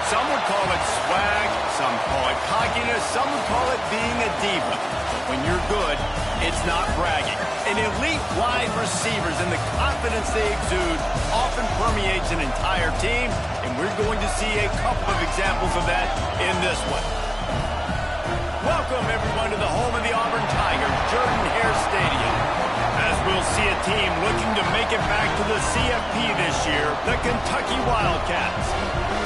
Some would call it swag, some call it cockiness, some would call it being a diva. But when you're good, it's not bragging. An elite wide receivers and the confidence they exude often permeates an entire team, and we're going to see a couple of examples of that in this one. Welcome, everyone, to the home of the Auburn Tigers, Jordan-Hare Stadium. As we'll see a team looking to make it back to the CFP this year, the Kentucky Wildcats,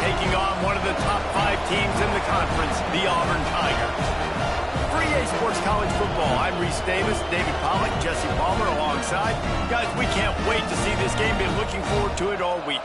taking on one of the top 5 teams in the conference, the Auburn Tigers. For EA Sports College Football, I'm Reese Davis, David Pollack, Jesse Palmer alongside. Guys, we can't wait to see this game. Been looking forward to it all week.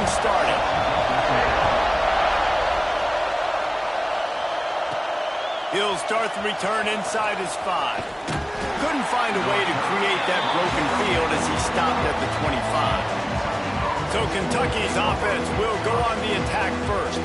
Started. He'll start the return inside his 5. Couldn't find a way to create that broken field as he stopped at the 25. So Kentucky's offense will go on the attack first.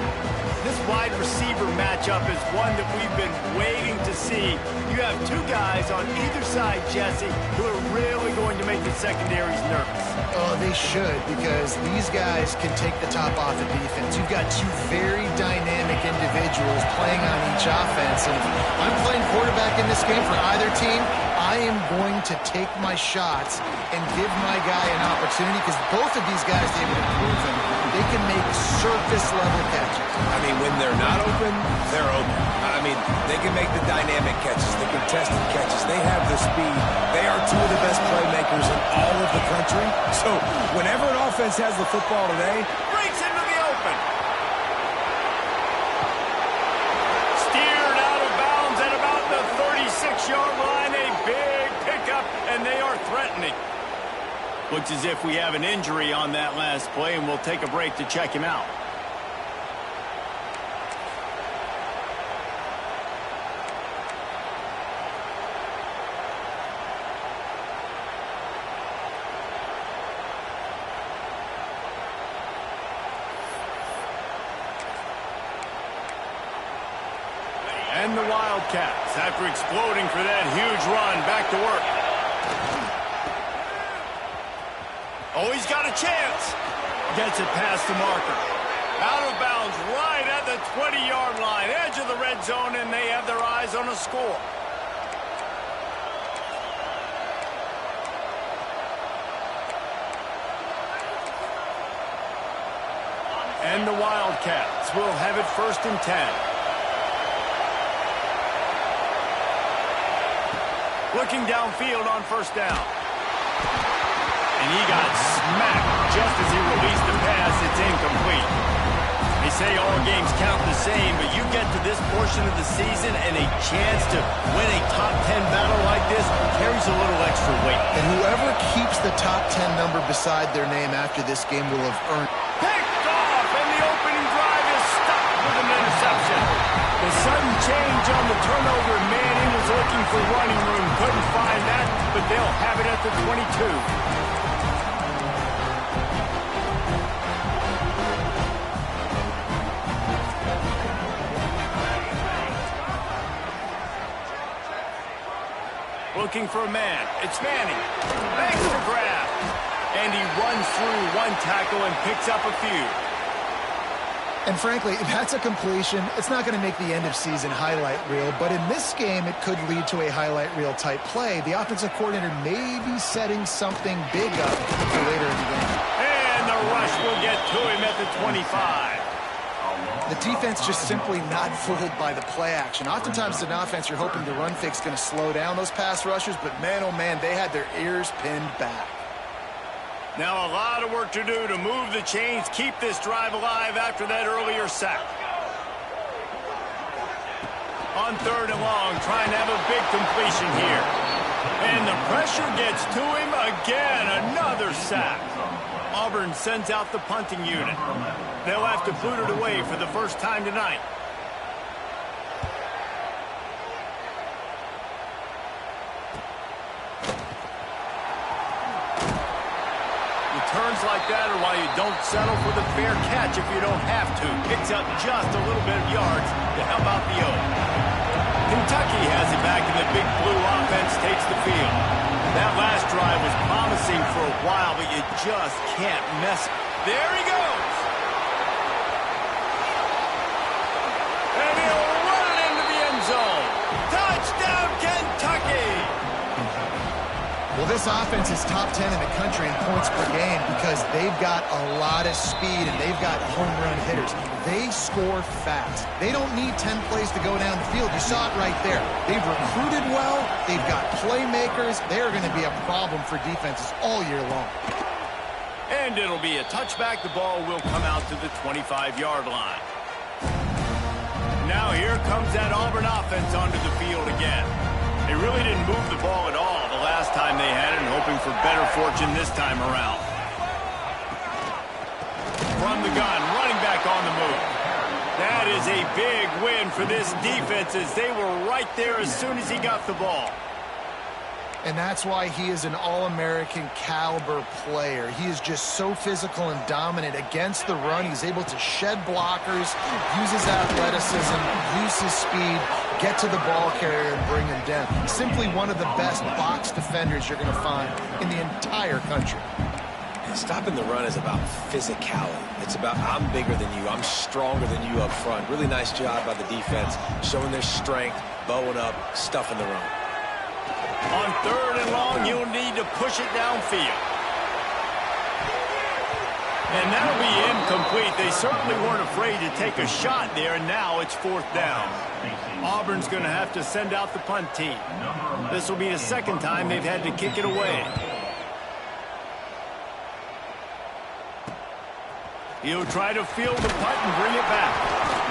This wide receiver matchup is one that we've been waiting to see. You have 2 guys on either side, Jesse, who are really going to make the secondaries nervous. Oh, they should, because these guys can take the top off the defense. You've got 2 very dynamic individuals playing on each offense. And if I'm playing quarterback in this game for either team, I am going to take my shots and give my guy an opportunity, because both of these guys, they've been proven they can make surface-level catches. I mean, when they're not open, they're open. I mean, they can make the dynamic catches, the contested catches. They have the speed. They are 2 of the best playmakers in all of the country. So whenever an offense has the football today, breaks into the open. Steered out of bounds at about the 36-yard line. A big pickup, and they are threatening. Looks as if we have an injury on that last play, and we'll take a break to check him out. And the Wildcats, after exploding for that huge run, back to work. Oh, he's got a chance. Gets it past the marker. Out of bounds right at the 20-yard line, edge of the red zone, and they have their eyes on a score. And the Wildcats will have it 1st and 10. Looking downfield on 1st down. And he got smacked just as he released the pass. It's incomplete. They say all games count the same, but you get to this portion of the season and a chance to win a top 10 battle like this carries a little extra weight. And whoever keeps the top 10 number beside their name after this game will have earned. Picked off, and the opening drive is stopped with an interception. The sudden change on the turnover, Manning was looking for running room. Couldn't find that, but they'll have it at the 22. Looking for a man. It's Manning. Thanks for grab. And he runs through 1 tackle and picks up a few. And frankly, that's a completion. It's not going to make the end-of-season highlight reel, but in this game, it could lead to a highlight reel type play. The offensive coordinator may be setting something big up for later in the game. And the rush will get to him at the 25. The defense just simply not fooled by the play action. Oftentimes, an offense, you're hoping the run fake's going to slow down those pass rushers, but man, oh man, they had their ears pinned back. Now a lot of work to do to move the chains, keep this drive alive after that earlier sack. On On 3rd and long, trying to have a big completion here. And the pressure gets to him again. Another sack. Auburn sends out the punting unit. They'll have to boot it away for the first time tonight. Turns like that are why you don't settle for the fair catch if you don't have to. Picks up just a little bit of yards to help out the Oak. Kentucky has it back, and the Big Blue offense takes the field. That last drive was promising for a while, but you just can't mess it. There he goes! And he'll run it into the end zone. Touchdown, Kentucky! Well, this offense is top 10 in the country in points per game because they've got a lot of speed and they've got home run hitters. They score fast. They don't need 10 plays to go down the field. You saw it right there. They've recruited well. They've got playmakers. They're going to be a problem for defenses all year long. And it'll be a touchback. The ball will come out to the 25-yard line. Now here comes that Auburn offense onto the field again. They really didn't move the ball at all the last time they had it, and hoping for better fortune this time around. From the gun, running back on the move. That is a big win for this defense as they were right there as soon as he got the ball. And that's why he is an All-American caliber player. He is just so physical and dominant against the run. He's able to shed blockers, use his athleticism, use his speed, get to the ball carrier and bring him down. Simply one of the best box defenders you're going to find in the entire country. Stopping the run is about physicality. It's about I'm bigger than you, I'm stronger than you up front. Really nice job by the defense, showing their strength, bowing up, stuffing the run. On 3rd and long, you'll need to push it downfield. And that'll be incomplete. They certainly weren't afraid to take a shot there, and now it's 4th down. Auburn's going to have to send out the punt team. This will be the second time they've had to kick it away. He'll try to field the punt and bring it back.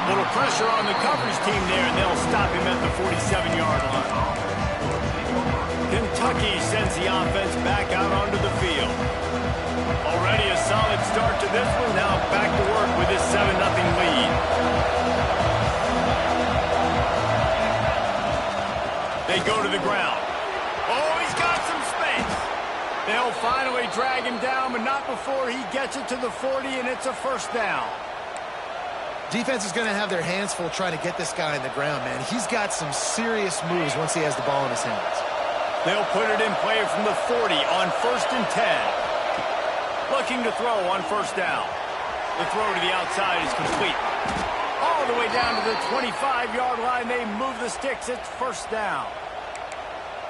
Little pressure on the coverage team there, and they'll stop him at the 47-yard line. Kentucky sends the offense back out onto the field. Already a solid start to this one. Now back to work with this 7-0 lead. They go to the ground. Oh, he's got some space. They'll finally drag him down, but not before he gets it to the 40, and it's a 1st down. Defense is going to have their hands full trying to get this guy on the ground, man. He's got some serious moves once he has the ball in his hands. They'll put it in play from the 40 on 1st and 10. Looking to throw on 1st down. The throw to the outside is complete. All the way down to the 25-yard line. They move the sticks. It's 1st down.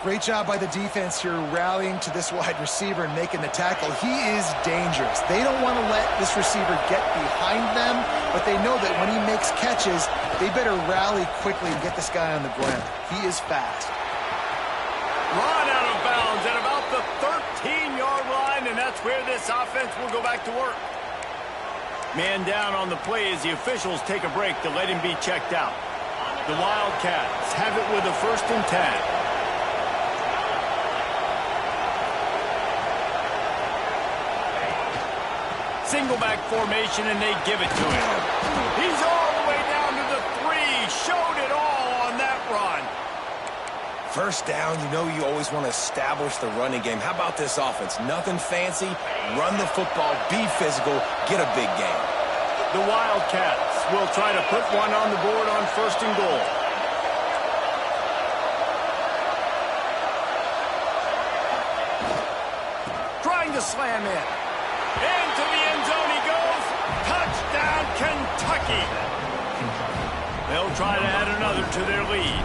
Great job by the defense here rallying to this wide receiver and making the tackle. He is dangerous. They don't want to let this receiver get behind them, but they know that when he makes catches, they better rally quickly and get this guy on the ground. He is fast. Run out of bounds at about the 13-yard line, and that's where this offense will go back to work. Man down on the play as the officials take a break to let him be checked out. The Wildcats have it with a 1st and 10. Single back formation, and they give it to him. He's all the way down to the 3. Showed it all on that run. 1st down, you know you always want to establish the running game. How about this offense? Nothing fancy. Run the football, be physical, get a big game. The Wildcats will try to put one on the board on 1st and goal. Trying to slam in. Into the end zone he goes. Touchdown, Kentucky. They'll try to add another to their lead.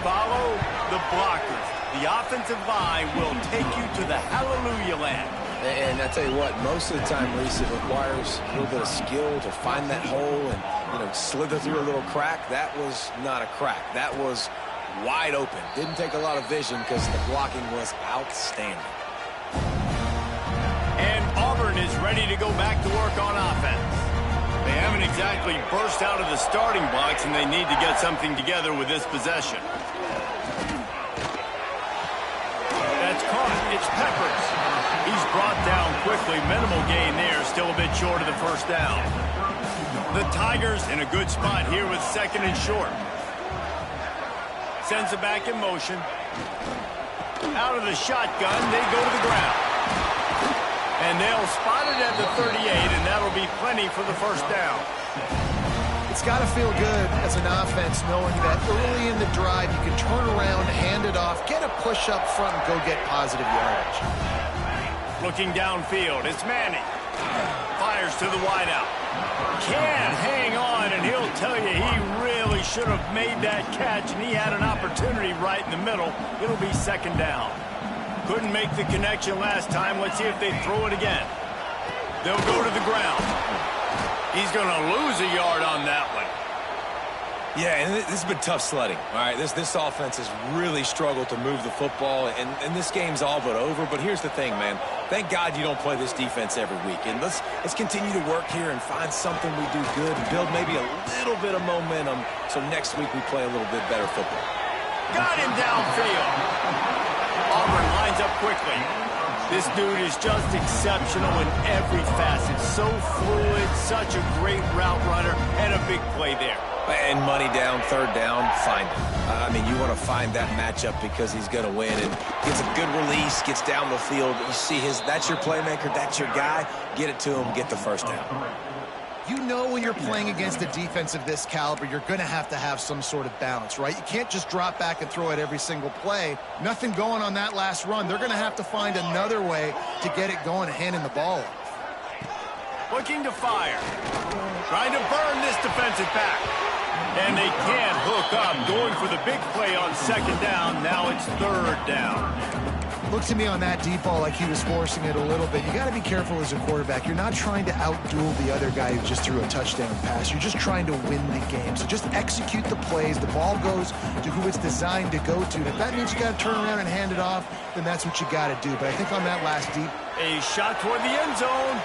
Follow the blockers. The offensive line will take you to the hallelujah land. And I tell you what, most of the time, Reese, it requires a little bit of skill to find that hole and, slither through a little crack. That was not a crack. That was wide open. Didn't take a lot of vision because the blocking was outstanding. And Auburn is ready to go back to work on offense. They haven't exactly burst out of the starting blocks, and they need to get something together with this possession. That's caught. It's Peppers. He's brought down quickly. Minimal gain there. Still a bit short of the first down. The Tigers in a good spot here with second and short. Sends it back in motion. Out of the shotgun, they go to the ground. And they'll spot it at the 38, and that'll be plenty for the first down. It's got to feel good as an offense knowing that early in the drive you can turn around, hand it off, get a push up front, and go get positive yardage. Looking downfield, it's Manning. Fires to the wideout. Can't hang on, and he'll tell you he really should have made that catch, and he had an opportunity right in the middle. It'll be second down. Couldn't make the connection last time. Let's see if they throw it again. They'll go to the ground. He's going to lose a yard on that one. Yeah, and this has been tough sledding. All right, this offense has really struggled to move the football, and this game's all but over. But here's the thing, man. Thank God you don't play this defense every week. And let's continue to work here and find something we do good and build maybe a little bit of momentum so next week we play a little bit better football. Got him downfield. Auburn lines up quickly. This dude is just exceptional in every facet. So fluid, such a great route runner, and a big play there. And money down, third down, find him. I mean, you want to find that matchup because he's going to win. And gets a good release, gets down the field. You see that's your playmaker, that's your guy. Get it to him, get the first down. You know when you're playing against a defense of this caliber, you're going to have some sort of balance, right? You can't just drop back and throw it every single play. Nothing going on that last run. They're going to have to find another way to get it going and handing the ball off. Looking to fire. Trying to burn this defensive back. And they can't hook up. Going for the big play on second down. Now it's third down. Look to me on that deep ball like he was forcing it a little bit. You got to be careful as a quarterback. You're not trying to outduel the other guy who just threw a touchdown pass. You're just trying to win the game. So just execute the plays. The ball goes to who it's designed to go to. And if that means you got to turn around and hand it off, then that's what you got to do. But I think on that last deep. A shot toward the end zone.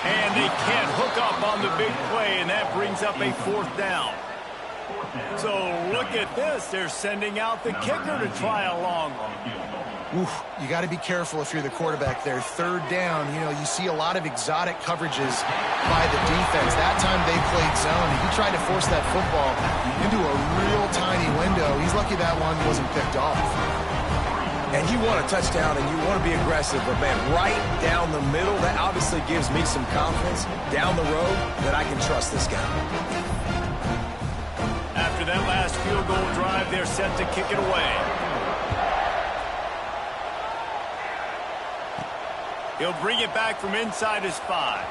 And they can't hook up on the big play, and that brings up a fourth down. So look at this. They're sending out the kicker to try a long one. You got to be careful if you're the quarterback there. Third down, you see a lot of exotic coverages by the defense. That time they played zone. He tried to force that football into a real tiny window. He's lucky that one wasn't picked off. And you want a touchdown and you want to be aggressive, but man, right down the middle, that obviously gives me some confidence down the road that I can trust this guy. After that last field goal drive, they're set to kick it away. He'll bring it back from inside his 5.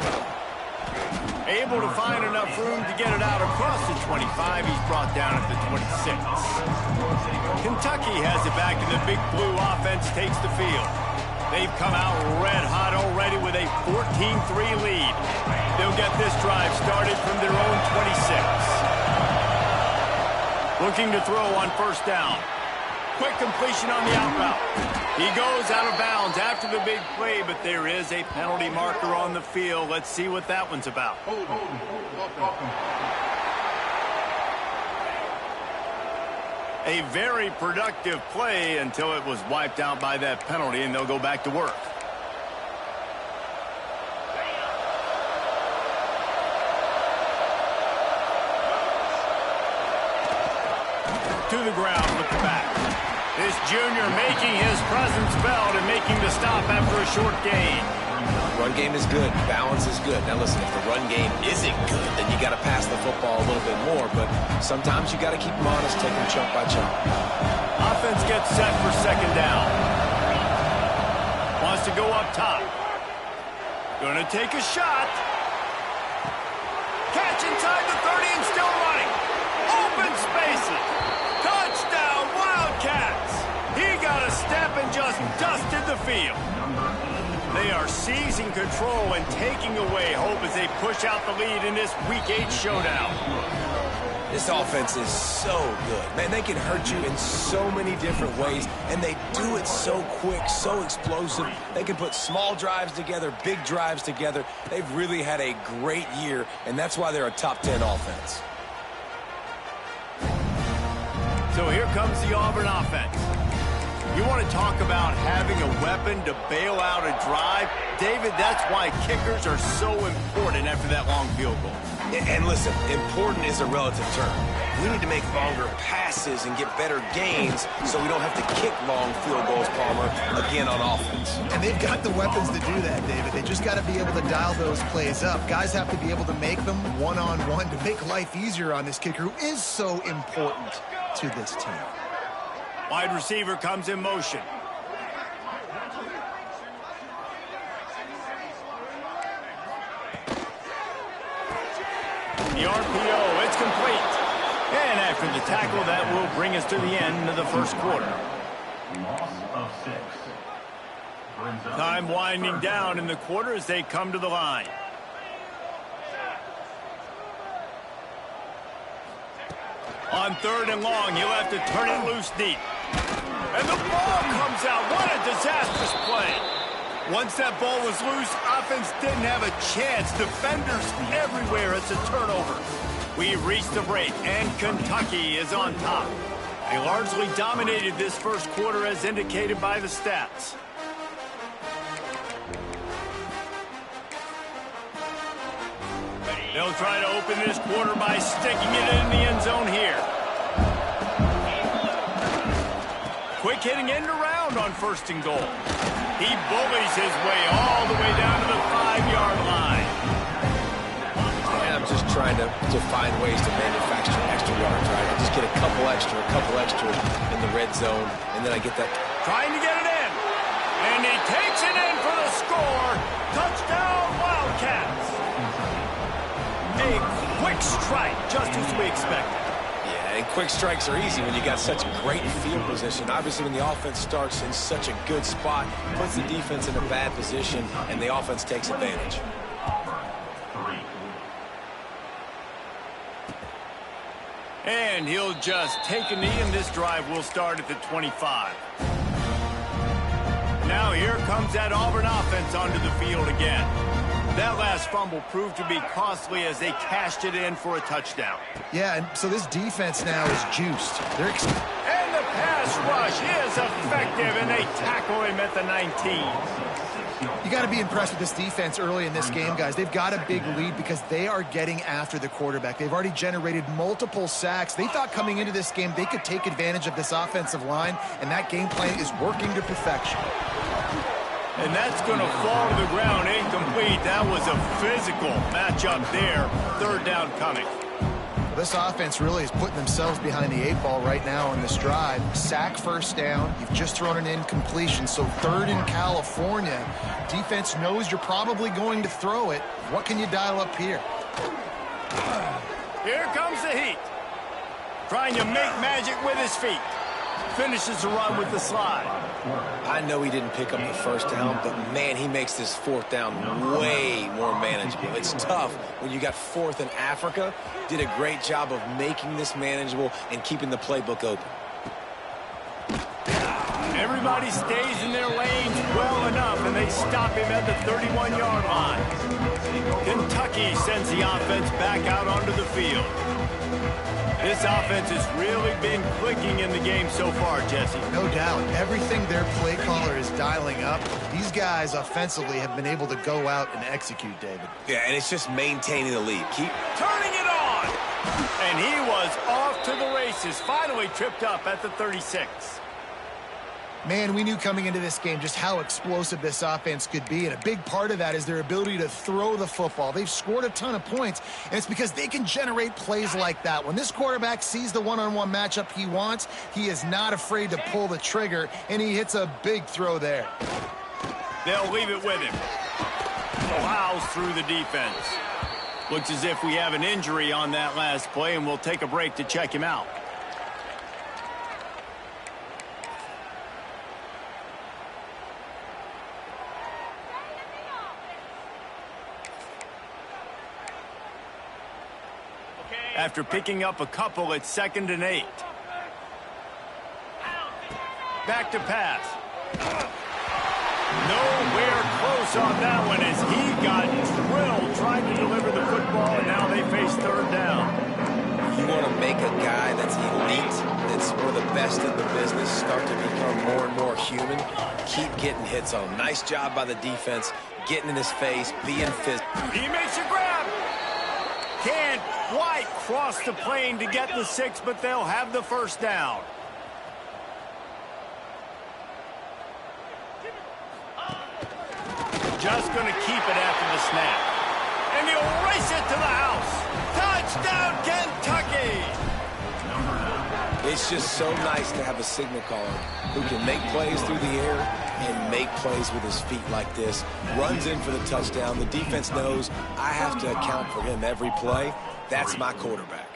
Able to find enough room to get it out across the 25. He's brought down at the 26. Kentucky has it back, and the Big Blue offense takes the field. They've come out red hot already with a 14-3 lead. They'll get this drive started from their own 26. Looking to throw on first down. Quick completion on the out route. He goes out of bounds after the big play, but there is a penalty marker on the field. Let's see what that one's about. A very productive play until it was wiped out by that penalty, and they'll go back to work. To the ground with the back. This junior making his presence felt and making the stop after a short gain. Run game is good. Balance is good. Now listen, if the run game isn't good, then you got to pass the football a little bit more. But sometimes you got to keep them honest, take them chunk by chunk. Offense gets set for second down. Wants to go up top. Going to take a shot. Catch inside the 30 and still running. Open spaces. Touchdown, Wildcats! He got a step and just dusted the field. They are seizing control and taking away hope as they push out the lead in this Week 8 showdown. This offense is so good. Man, they can hurt you in so many different ways, and they do it so quick, so explosive. They can put small drives together, big drives together. They've really had a great year, and that's why they're a top 10 offense. So here comes the Auburn offense. You want to talk about having a weapon to bail out a drive? David, that's why kickers are so important after that long field goal. And listen, important is a relative term. We need to make longer passes and get better gains so we don't have to kick long field goals, Palmer, again on offense. And they've got the weapons to do that, David. They just got to be able to dial those plays up. Guys have to be able to make them one-on-one to make life easier on this kicker, who is so important to this team. Wide receiver comes in motion. The RPO, it's complete. And after the tackle, that will bring us to the end of the first quarter. Loss of 6. Time winding down in the quarter as they come to the line. On 3rd and long, he'll have to turn it loose deep. And the ball comes out. What a disastrous play. Once that ball was loose, offense didn't have a chance. Defenders everywhere. It's a turnover. We've reached the break, and Kentucky is on top. They largely dominated this first quarter as indicated by the stats. They'll try to open this quarter by sticking it in the end zone here. Quick hitting end around on 1st and goal. He bullies his way all the way down to the 5-yard line. And I'm just trying to find ways to manufacture extra yards, right? I just get a couple extra in the red zone, and then I get that. Trying to get it in. And he takes it in for the score. Touchdown, Wildcats. A quick strike, just as we expected. Yeah, and quick strikes are easy when you got such great field position. Obviously, when the offense starts in such a good spot, puts the defense in a bad position, and the offense takes advantage. And he'll just take a knee, and this drive will start at the 25. Now here comes that Auburn offense onto the field again. That last fumble proved to be costly as they cashed it in for a touchdown. Yeah, and so this defense now is juiced. And the pass rush is effective, and they tackle him at the 19. You got to be impressed with this defense early in this game, guys. They've got a big lead because they are getting after the quarterback. They've already generated multiple sacks. They thought coming into this game they could take advantage of this offensive line, and that game plan is working to perfection. And that's going to fall to the ground incomplete. That was a physical matchup there. 3rd down coming. Well, this offense really is putting themselves behind the 8 ball right now on this drive. Sack 1st down. You've just thrown an incompletion. So 3rd in California. Defense knows you're probably going to throw it. What can you dial up here? Here comes the heat. Trying to make magic with his feet. Finishes the run with the slide. I know he didn't pick up the 1st down, but, man, he makes this 4th down way more manageable. It's tough when you got 4th in Africa. Did a great job of making this manageable and keeping the playbook open. Everybody stays in their lanes well enough, and they stop him at the 31-yard line. Kentucky sends the offense back out onto the field. This offense has really been clicking in the game so far, Jesse. No doubt. Everything their play caller is dialing up, these guys offensively have been able to go out and execute, David. Yeah, and it's just maintaining the lead. Keep turning it on. And he was off to the races, finally tripped up at the 36. Man, we knew coming into this game just how explosive this offense could be, and a big part of that is their ability to throw the football. They've scored a ton of points, and it's because they can generate plays like that. When this quarterback sees the one-on-one matchup he wants, he is not afraid to pull the trigger, and he hits a big throw there. They'll leave it with him. Plows through the defense. Looks as if we have an injury on that last play, and we'll take a break to check him out. after picking up a couple at 2nd and 8. Back to pass. Nowhere close on that one as he got drilled trying to deliver the football, and now they face 3rd down. You want to make a guy that's elite, that's one of the best in the business, start to become more and more human, keep getting hits on him. Nice job by the defense, getting in his face, being physical. He makes a grab. Can't quite cross the plane to get the 6, but they'll have the 1st down. Just going to keep it after the snap. And he'll race it to the house. Touchdown, Kentucky! It's just so nice to have a signal caller who can make plays through the air and make plays with his feet like this. Runs in for the touchdown. The defense knows I have to account for him every play. That's my quarterback.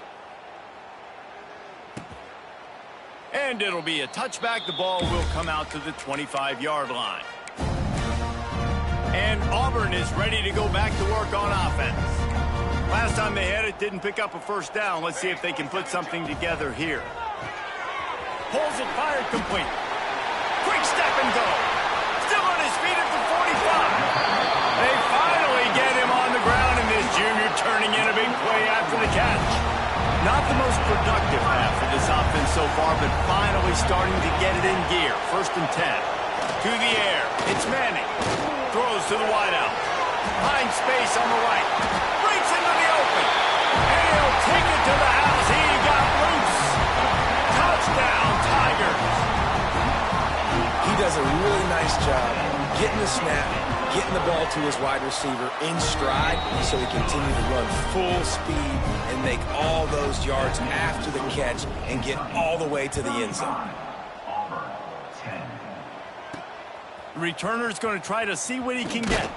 And it'll be a touchback. The ball will come out to the 25-yard line. And Auburn is ready to go back to work on offense. Last time they had it, didn't pick up a 1st down. Let's see if they can put something together here. Pulls it, fired, complete. Quick step and go. Still on his feet at the 45. They finally get him on the ground, and this junior turning in a big play after the catch. Not the most productive half for this offense so far, but finally starting to get it in gear. 1st and 10. To the air. It's Manning. Throws to the wideout. Finds space on the right. Breaks into the open. And he'll take it to the house. He got loose. Touchdown, Tigers. He does a really nice job getting the snap, getting the ball to his wide receiver in stride so he continue to run full speed and make all those yards after the catch and get all the way to the end zone. The returner's going to try to see what he can get.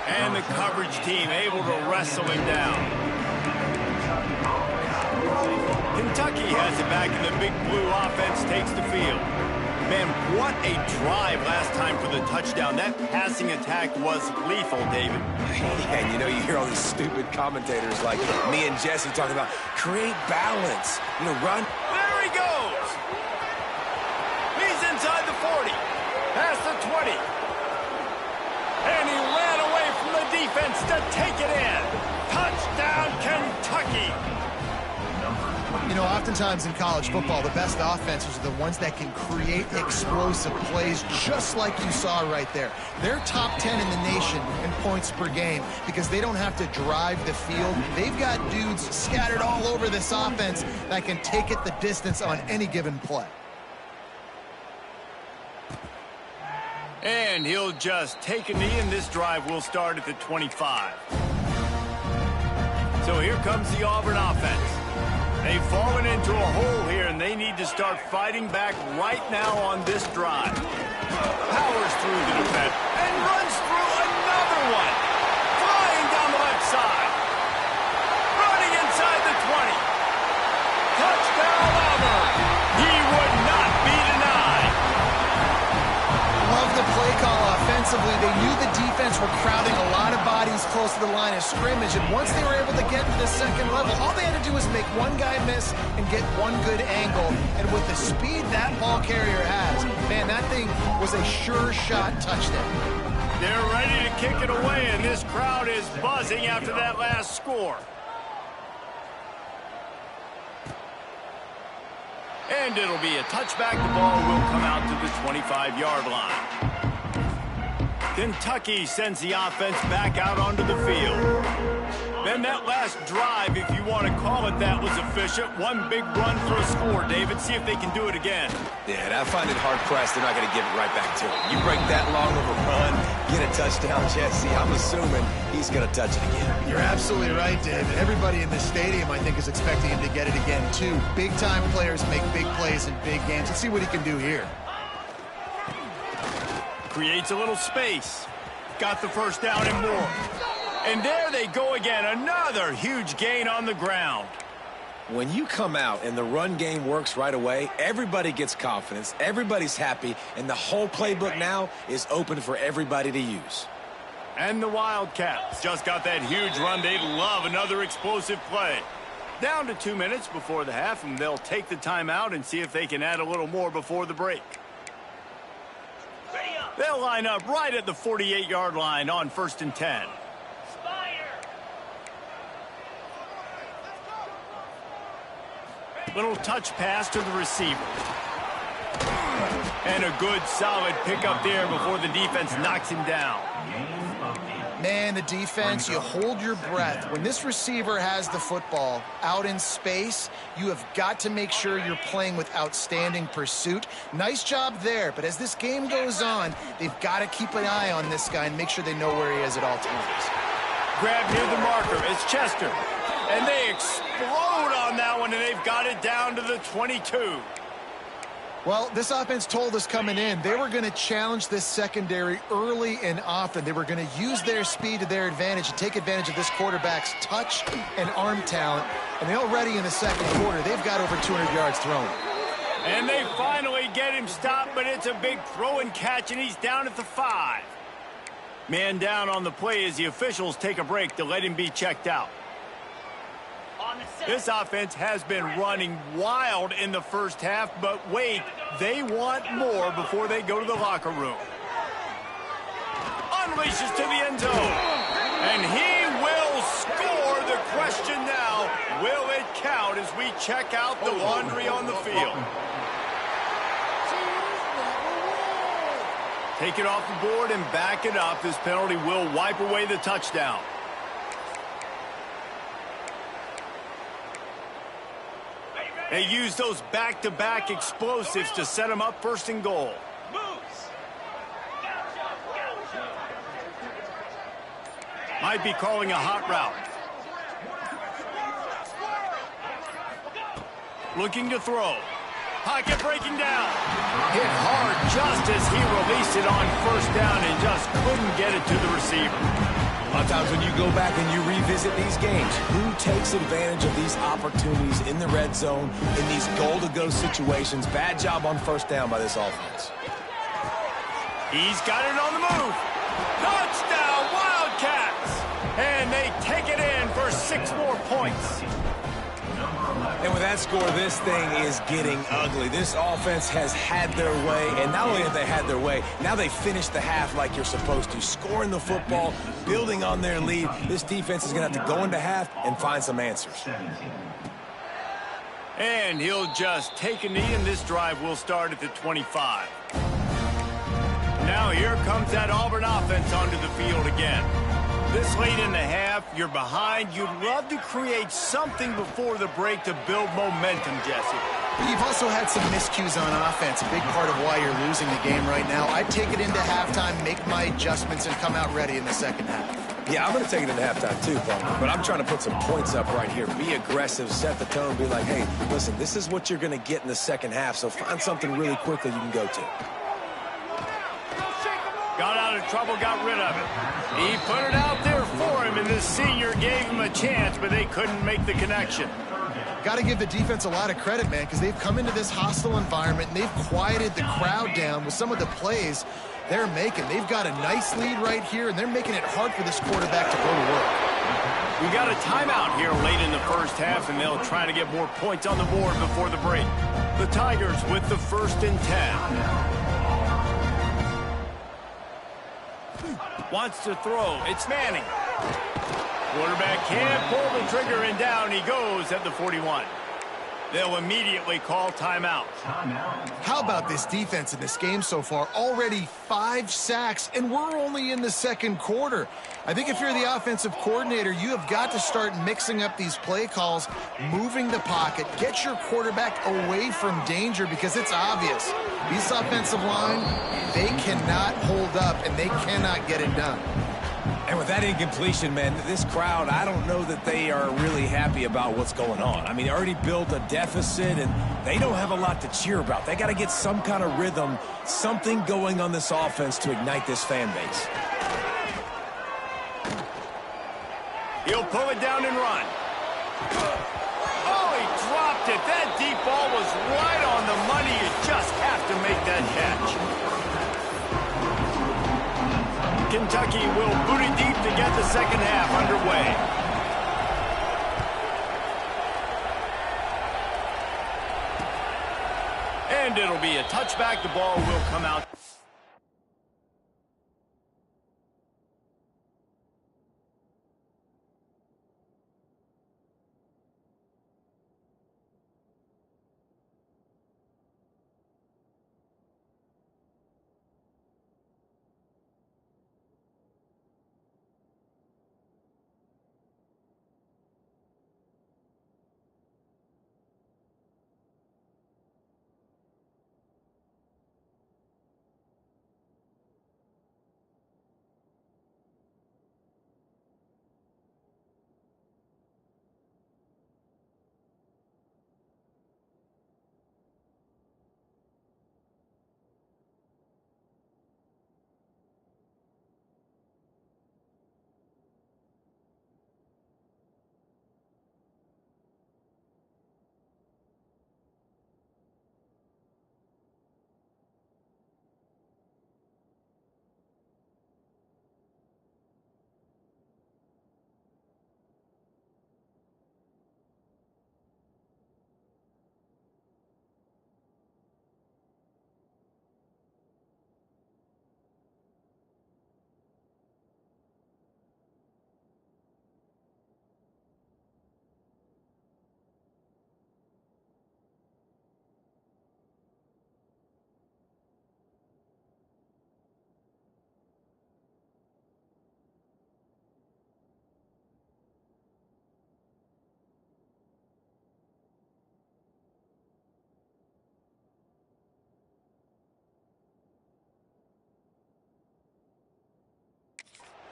And the coverage team able to wrestle him down. Kentucky has it back, and the Big Blue offense takes the field. Man, what a drive last time for the touchdown. That passing attack was lethal, David. Yeah, and you hear all these stupid commentators like me and Jesse talking about create balance. Run. There he goes. He's inside the 40. Past the 20. And he ran away from the defense to take it in. Touchdown, Kentucky. Oftentimes in college football, the best offenses are the ones that can create explosive plays just like you saw right there. They're top 10 in the nation in points per game because they don't have to drive the field. They've got dudes scattered all over this offense that can take it the distance on any given play. And he'll just take a knee, and this drive will start at the 25. So here comes the Auburn offense. They've fallen into a hole here, and they need to start fighting back right now on this drive. Powers through the defense and runs through another one. Flying down the left side. Running inside the 20. Touchdown, Auburn. He would not be denied. Love the play call offensively. They knew the defense were crowding a lot of bodies close to the line of scrimmage, and once they were able to get to the 2nd level, all they had to do was make one guy miss and get one good angle. And with the speed that ball carrier has, man, that thing was a sure shot touchdown. They're ready to kick it away, and this crowd is buzzing after that last score. And it'll be a touchback. The ball will come out to the 25-yard line. Kentucky sends the offense back out onto the field. Then that last drive, if you want to call it that, was efficient. One big run for a score. David, see if they can do it again. Yeah, and I find it hard-pressed they're not going to give it right back to him. You break that long of a run, get a touchdown, Jesse, I'm assuming he's going to touch it again. You're absolutely right, David. Everybody in the stadium, I think, is expecting him to get it again, too. Big-time players make big plays in big games. Let's see what he can do here. Creates a little space. Got the 1st down and more. And there they go again. Another huge gain on the ground. When you come out and the run game works right away, everybody gets confidence, everybody's happy, and the whole playbook now is open for everybody to use. And the Wildcats just got that huge run. They'd love another explosive play. Down to 2 minutes before the half, and they'll take the timeout and see if they can add a little more before the break. They'll line up right at the 48-yard line on 1st and 10. Little touch pass to the receiver. And a good, solid pickup there before the defense knocks him down. Man, the defense, you hold your breath. When this receiver has the football out in space, you have got to make sure you're playing with outstanding pursuit. Nice job there, but as this game goes on, they've got to keep an eye on this guy and make sure they know where he is at all times. Grab near the marker. It's Chester. And they explode on that one, and they've got it down to the 22. Well, this offense told us coming in they were going to challenge this secondary early and often. They were going to use their speed to their advantage and take advantage of this quarterback's touch and arm talent. And they already in the second quarter, they've got over 200 yards thrown. And they finally get him stopped, but it's a big throw and catch, and he's down at the 5. Man down on the play as the officials take a break to let him be checked out. This offense has been running wild in the first half, but wait, they want more before they go to the locker room. Unleashes to the end zone. And he will score. The question now, will it count as we check out the laundry on the field? Take it off the board and back it up. This penalty will wipe away the touchdown. They use those back-to-back explosives to set them up 1st and goal. Might be calling a hot route. Looking to throw. Pocket breaking down. Hit hard just as he released it on 1st down and just couldn't get it to the receiver. A lot of times when you go back and you revisit these games, who takes advantage of these opportunities in the red zone, in these goal-to-go situations? Bad job on 1st down by this offense. He's got it on the move. Touchdown, Wildcats! And they take it in for 6 more points. And with that score, this thing is getting ugly. This offense has had their way, and not only have they had their way, now they finished the half like you're supposed to, scoring the football, building on their lead. This defense is going to have to go into half and find some answers. And he'll just take a knee, and this drive will start at the 25. Now here comes that Auburn offense onto the field again. This late in the half, you're behind. You'd love to create something before the break to build momentum, Jesse. You've also had some miscues on offense, a big part of why you're losing the game right now. I'd take it into halftime, make my adjustments, and come out ready in the second half. Yeah, I'm going to take it into halftime too, Bummer, but I'm trying to put some points up right here. Be aggressive, set the tone, be like, hey, listen, this is what you're going to get in the second half, so find something really quickly you can go to. Got out of trouble, got rid of it. He put it out there for him, and this senior gave him a chance, but they couldn't make the connection. Got to give the defense a lot of credit, man, because they've come into this hostile environment, and they've quieted the crowd down with some of the plays they're making. They've got a nice lead right here, and they're making it hard for this quarterback to go to work. We got a timeout here late in the first half, and they'll try to get more points on the board before the break. The Tigers with the 1st and 10. Wants to throw. It's Manning. Quarterback can't pull the trigger, and down he goes at the 41. They'll immediately call timeout. How about this defense in this game so far? Already 5 sacks, and we're only in the second quarter. I think if you're the offensive coordinator, you have got to start mixing up these play calls, moving the pocket, get your quarterback away from danger, because it's obvious. This offensive line, they cannot hold up, and they cannot get it done. And with that incompletion, man, this crowd, I don't know that they are really happy about what's going on. I mean, they already built a deficit, and they don't have a lot to cheer about. They got to get some kind of rhythm, something going on this offense to ignite this fan base. He'll pull it down and run. Oh, he dropped it. That deep ball was right on the money. You just have to make that catch. Kentucky will boot it deep to get the second half underway. And it'll be a touchback. The ball will come out.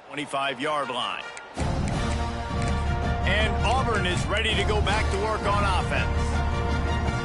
Twenty-five-yard line. And Auburn is ready to go back to work on offense.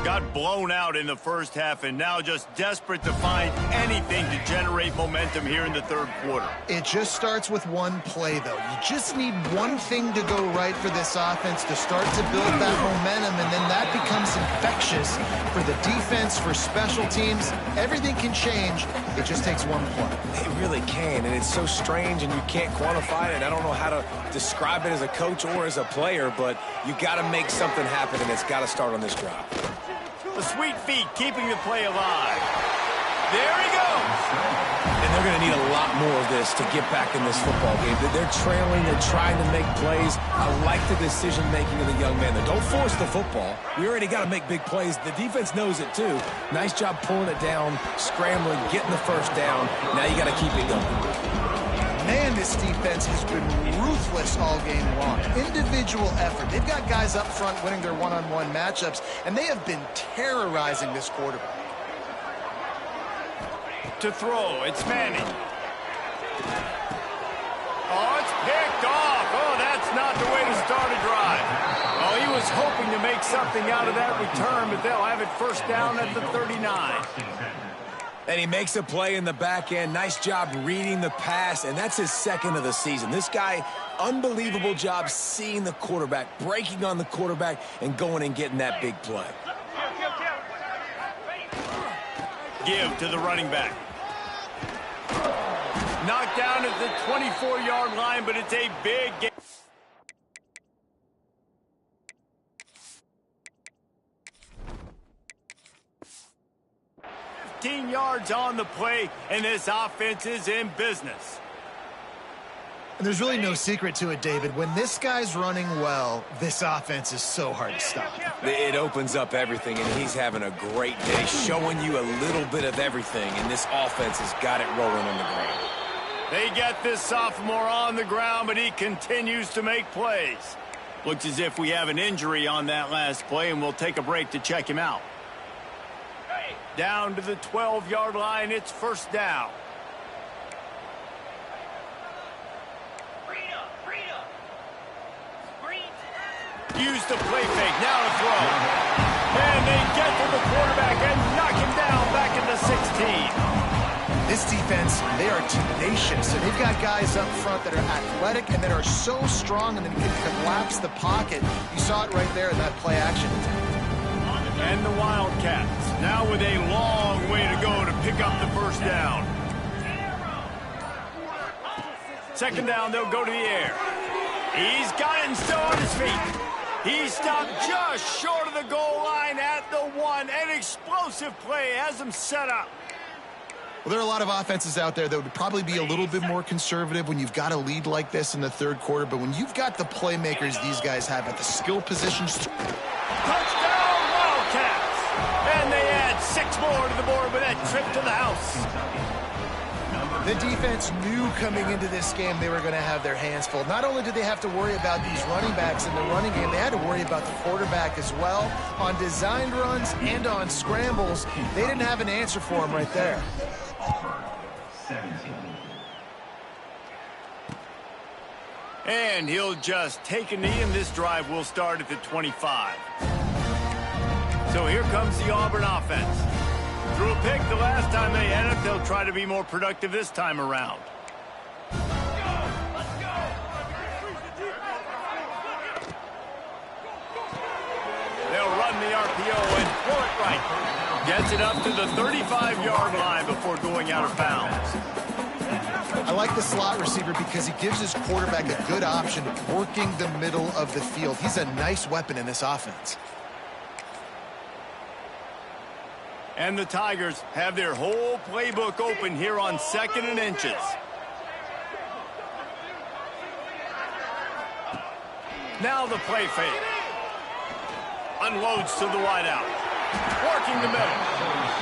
Got blown out in the first half and now just desperate to find anything to generate momentum here in the third quarter. It just starts with one play, though. You just need one thing to go right for this offense to start to build that momentum, and then that becomes infectious for the defense, for special teams. Everything can change. It just takes one play. It really can, and it's so strange, and you can't quantify it. I don't know how to describe it as a coach or as a player, but you got to make something happen, and it's got to start on this drive. The sweet feet keeping the play alive. There he goes. And they're going to need a lot more of this to get back in this football game. They're trailing. They're trying to make plays. I like the decision-making of the young man. Don't force the football. We already got to make big plays. The defense knows it, too. Nice job pulling it down, scrambling, getting the first down. Now you got to keep it going. Man, this defense has been ruthless all game long. Individual effort. They've got guys up front winning their one-on-one matchups, and they have been terrorizing this quarterback. To throw, it's Manning. Oh, it's picked off. Oh, that's not the way to start a drive. Oh, he was hoping to make something out of that return, but they'll have it first down at the 39. And he makes a play in the back end. Nice job reading the pass, and that's his second of the season. This guy, unbelievable job seeing the quarterback, breaking on the quarterback, and going and getting that big play. Give to the running back. Knocked down at the 24-yard line, but it's a big game. 15 yards on the play, and this offense is in business. And there's really no secret to it, David. When this guy's running well, this offense is so hard to stop. It opens up everything, and he's having a great day, showing you a little bit of everything, and this offense has got it rolling on the ground. They get this sophomore on the ground, but he continues to make plays. Looks as if we have an injury on that last play, and we'll take a break to check him out. Down to the 12-yard line, it's first down. Use the play fake, now to throw. And they get to the quarterback and knock him down back at the 16. This defense, they are tenacious. And they've got guys up front that are athletic and that are so strong and then can collapse the pocket. You saw it right there in that play action. And the Wildcats, now with a long way to go to pick up the first down. Second down, they'll go to the air. He's got it and still on his feet. He stopped just short of the goal line at the 1 and explosive play has them set up. Well, there are a lot of offenses out there that would probably be a little bit more conservative when you've got a lead like this in the third quarter, but when you've got the playmakers these guys have at the skill positions. Touchdown, Wildcats! And they add 6 more to the board with that trip to the house. The defense knew coming into this game they were going to have their hands full. Not only did they have to worry about these running backs in the running game, they had to worry about the quarterback as well. On designed runs and on scrambles, they didn't have an answer for him right there. And he'll just take a knee, and this drive will start at the 25. So here comes the Auburn offense. Threw a pick the last time they had it. They'll try to be more productive this time around. They'll run the RPO and throw it right. Gets it up to the 35-yard line before going out of bounds. I like the slot receiver because he gives his quarterback a good option working the middle of the field. He's a nice weapon in this offense. And the Tigers have their whole playbook open here on 2nd and inches. Now the play fake. Unloads to the wideout. Working the middle.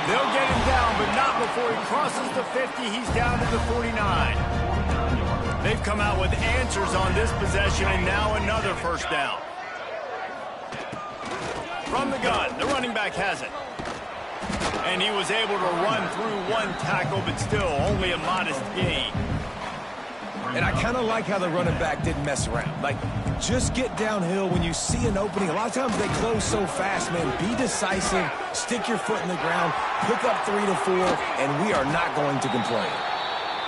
They'll get him down, but not before he crosses the 50. He's down to the 49. They've come out with answers on this possession, and now another first down. From the gun, the running back has it. And he was able to run through one tackle, but still only a modest gain. And I kind of like how the running back didn't mess around. Like, just get downhill when you see an opening. A lot of times they close so fast, man. Be decisive, stick your foot in the ground, pick up 3 to 4, and we are not going to complain.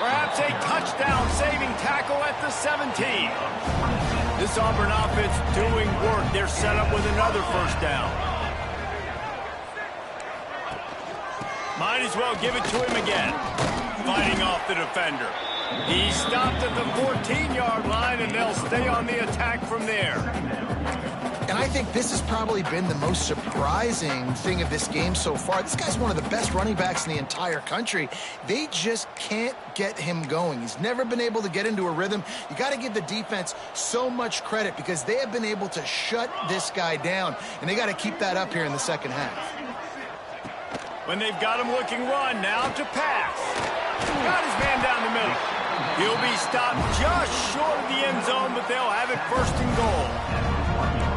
Perhaps a touchdown-saving tackle at the 17. This Auburn offense doing work. They're set up with another first down. Might as well give it to him again. Fighting off the defender. He stopped at the 14-yard line, and they'll stay on the attack from there. And I think this has probably been the most surprising thing of this game so far. This guy's one of the best running backs in the entire country. They just can't get him going. He's never been able to get into a rhythm. You got to give the defense so much credit because they have been able to shut this guy down, and they got to keep that up here in the second half. When they've got him looking run, now to pass. Got his man down the middle. He'll be stopped just short of the end zone, but they'll have it 1st and goal.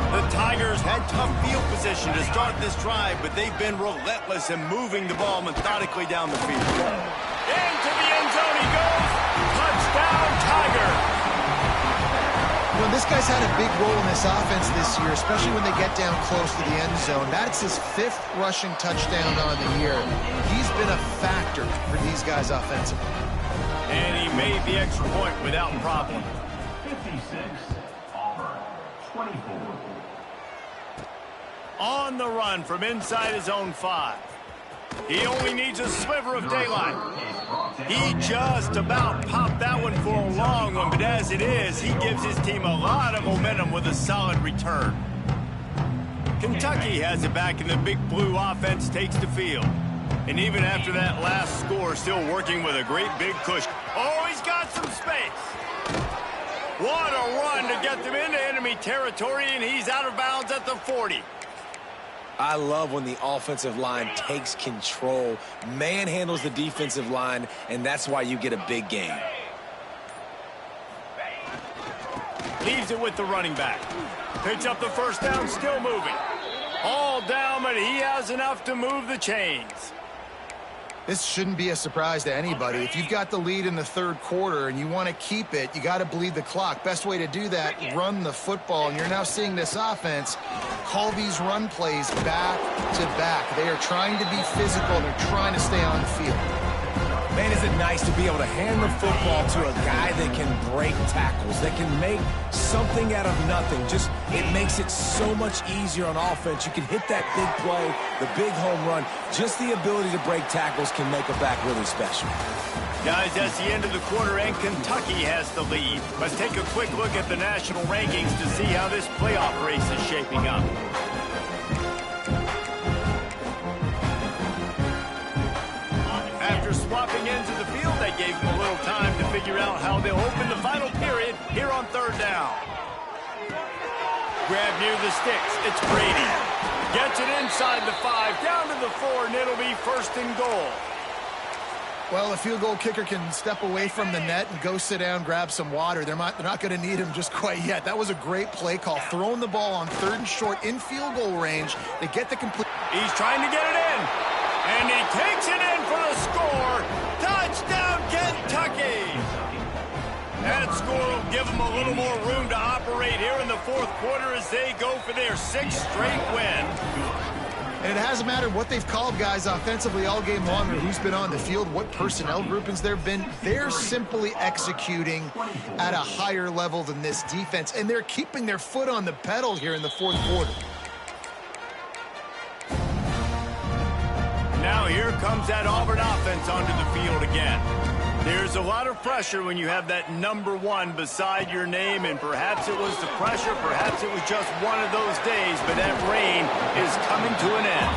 The Tigers had tough field position to start this drive, but they've been relentless in moving the ball methodically down the field. Into the end zone he goes. Touchdown, Tigers. You know, this guy's had a big role in this offense this year, especially when they get down close to the end zone. That's his 5th rushing touchdown on the year. He's been a factor for these guys offensively. And he made the extra point without problem. 56, Auburn, 24. On the run from inside his own 5. He only needs a sliver of daylight. He just about popped that one for a long one, but as it is, he gives his team a lot of momentum with a solid return. Kentucky has it back, and the Big Blue offense takes the field. And even after that last score, still working with a great big cushion. Oh, he's got some space. What a run to get them into enemy territory, and he's out of bounds at the 40. I love when the offensive line takes control, manhandles the defensive line, and that's why you get a big gain. Leaves it with the running back. Picks up the first down, still moving. All down, but he has enough to move the chains. This shouldn't be a surprise to anybody. If you've got the lead in the third quarter and you want to keep it, you got to bleed the clock. Best way to do that, run the football. And you're now seeing this offense call these run plays back to back. They are trying to be physical. They're trying to stay on the field. Man, is it nice to be able to hand the football to a guy that can break tackles, that can make something out of nothing. Just, it makes it so much easier on offense. You can hit that big play, the big home run. Just the ability to break tackles can make a back really special. Guys, that's the end of the quarter, and Kentucky has the lead. Let's take a quick look at the national rankings to see how this playoff race is shaping up. gave them a little time to figure out how they'll open the final period here on third down. Grab near the sticks. It's Brady. Gets it inside the 5, down to the 4, and it'll be first and goal. Well, a field goal kicker can step away from the net and go sit down, grab some water. They're not going to need him just quite yet. That was a great play call. Throwing the ball on 3rd and short in field goal range. They get the complete. He's trying to get it in. And he takes it in for the score. Touchdown, Kentucky. That score will give them a little more room to operate here in the 4th quarter as they go for their 6th straight win. And it hasn't mattered what they've called guys offensively all game long or who's been on the field, what personnel groupings there have been. They're simply executing at a higher level than this defense, and they're keeping their foot on the pedal here in the 4th quarter. Now here comes that Auburn offense onto the field again. There's a lot of pressure when you have that number 1 beside your name, and perhaps it was the pressure, perhaps it was just one of those days, but that rain is coming to an end.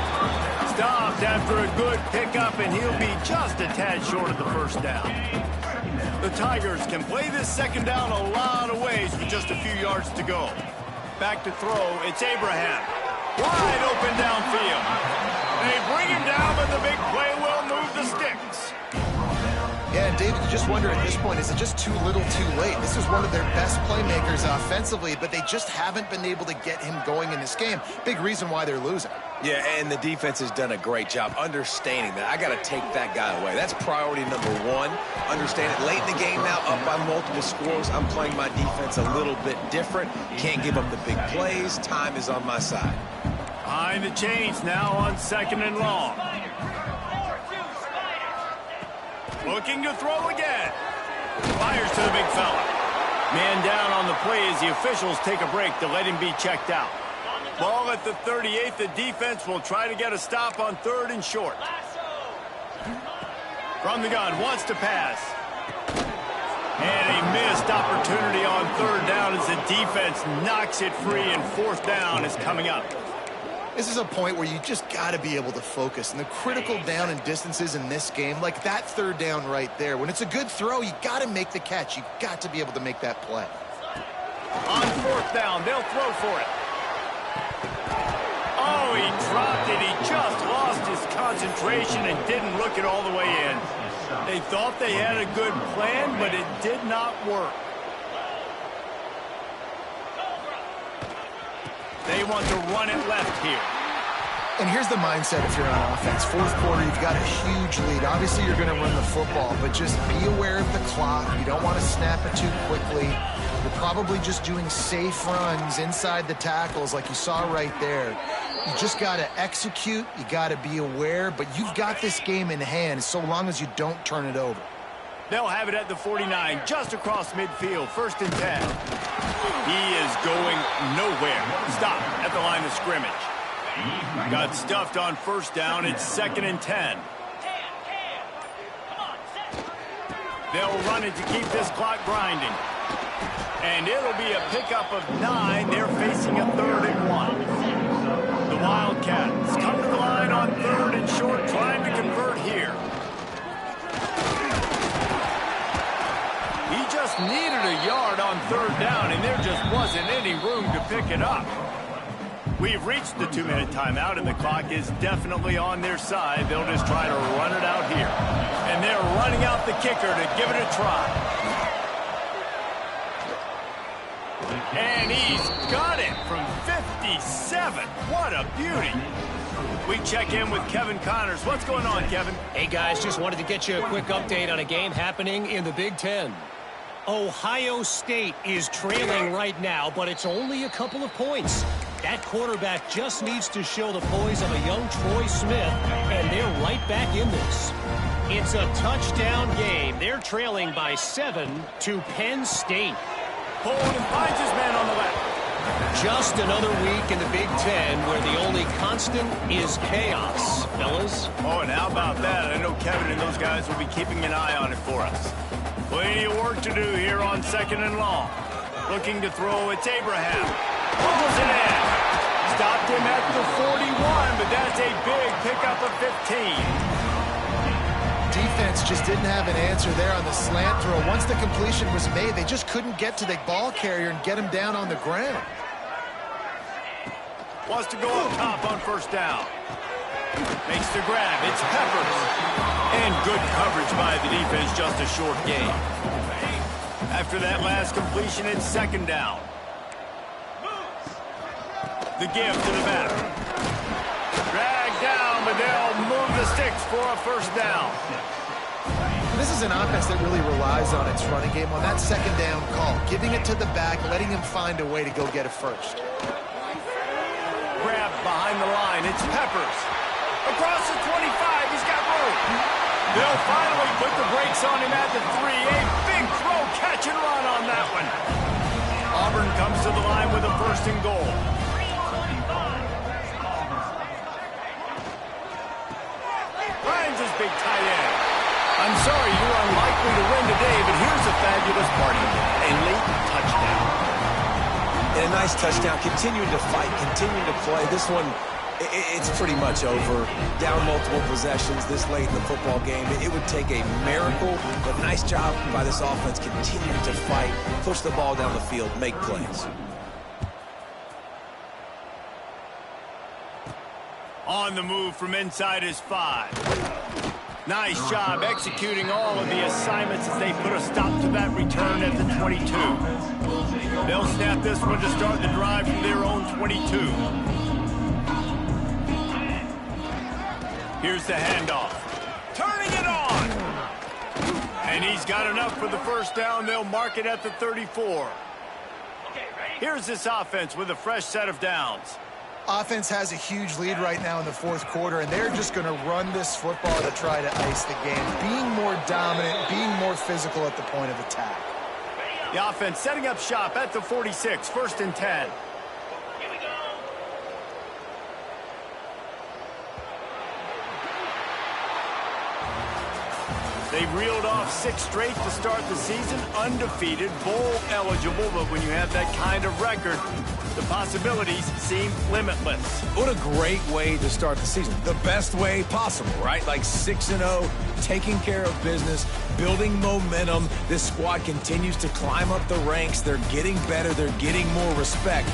Stopped after a good pickup, and he'll be just a tad short of the first down. The Tigers can play this second down a lot of ways with just a few yards to go. Back to throw, it's Abraham. Wide open downfield. They bring him down, but the big play will move the sticks. Yeah, and David, you just wonder at this point, is it just too little too late? This is one of their best playmakers offensively, but they just haven't been able to get him going in this game. Big reason why they're losing. Yeah, and the defense has done a great job understanding that. I got to take that guy away. That's priority number 1. Understand it late in the game now, up by multiple scores. I'm playing my defense a little bit different. Can't give up the big plays. Time is on my side. Behind the chains now on 2nd and long. Looking to throw again. Fires to the big fella. Man down on the play as the officials take a break to let him be checked out. Ball at the 38. The defense will try to get a stop on 3rd and short. From the gun, wants to pass. And a missed opportunity on 3rd down as the defense knocks it free, and 4th down is coming up. This is a point where you just got to be able to focus. And the critical down and distances in this game, like that 3rd down right there, when it's a good throw, you got to make the catch. You got to be able to make that play. On 4th down, they'll throw for it. Oh, he dropped it. He just lost his concentration and didn't look it all the way in. They thought they had a good plan, but it did not work. They want to run it left here. And here's the mindset if you're on offense. 4th quarter, you've got a huge lead. Obviously, you're going to run the football, but just be aware of the clock. You don't want to snap it too quickly. You're probably just doing safe runs inside the tackles like you saw right there. You just got to execute. You got to be aware, but you've got this game in hand so long as you don't turn it over. They'll have it at the 49, just across midfield, 1st and 10. He is going nowhere. Stop at the line of scrimmage. Got stuffed on 1st down. It's 2nd and 10. They'll run it to keep this clock grinding. And it'll be a pickup of 9. They're facing a 3rd and 1. The Wildcats come to the line on 3rd and short, trying to convert here. He just needed a yard on 3rd down, and there just wasn't any room to pick it up. We've reached the 2-minute timeout, and the clock is definitely on their side. They'll just try to run it out here. And they're running out the kicker to give it a try. And he's got it from 57. What a beauty. We check in with Kevin Connors. What's going on, Kevin? Hey, guys, just wanted to get you a quick update on a game happening in the Big Ten. Ohio State is trailing right now, but it's only a couple of points. That quarterback just needs to show the poise of a young Troy Smith, and they're right back in this. It's a touchdown game. They're trailing by 7 to Penn State. Holden finds his man on the left. Just another week in the Big Ten where the only constant is chaos, fellas. Oh, and how about that? I know Kevin and those guys will be keeping an eye on it for us. Plenty of work to do here on 2nd and long. Looking to throw, it's Abraham. Pulls it in. Stopped him at the 41, but that's a big pickup of 15. defense just didn't have an answer there on the slant throw. Once the completion was made, they just couldn't get to the ball carrier and get him down on the ground. Wants to go up top on first down. Makes the grab. It's Peppers. And good coverage by the defense, just a short gain. After that last completion, it's second down. The give to the back. Dragged down, but they'll move the sticks for a first down. This is an offense that really relies on its running game on that second down call, giving it to the back, letting him find a way to go get a first. Grab behind the line. It's Peppers. Across the 25, he's got room. They'll finally put the brakes on him at the 3. A big throw, catch and run on that one. Auburn comes to the line with a first and goal. Ryan's his big tight end. I'm sorry, you're unlikely to win today, but here's a fabulous party. A late touchdown. And a nice touchdown, continuing to fight, continuing to play. This one, it's pretty much over. Down multiple possessions this late in the football game. It would take a miracle, but nice job by this offense continuing to fight, push the ball down the field, make plays. On the move from inside his 5. Nice job executing all of the assignments as they put a stop to that return at the 22. They'll snap this one to start the drive from their own 22. Here's the handoff. Turning it on. And he's got enough for the first down. They'll mark it at the 34. Here's this offense with a fresh set of downs. Offense has a huge lead right now in the fourth quarter, and they're just going to run this football to try to ice the game. Being more dominant, being more physical at the point of attack. The offense setting up shop at the 46, first and 10. They've reeled off 6 straight to start the season, undefeated, bowl eligible, but when you have that kind of record, the possibilities seem limitless. What a great way to start the season. The best way possible, right? Like 6-0, taking care of business, building momentum. This squad continues to climb up the ranks. They're getting better. They're getting more respect.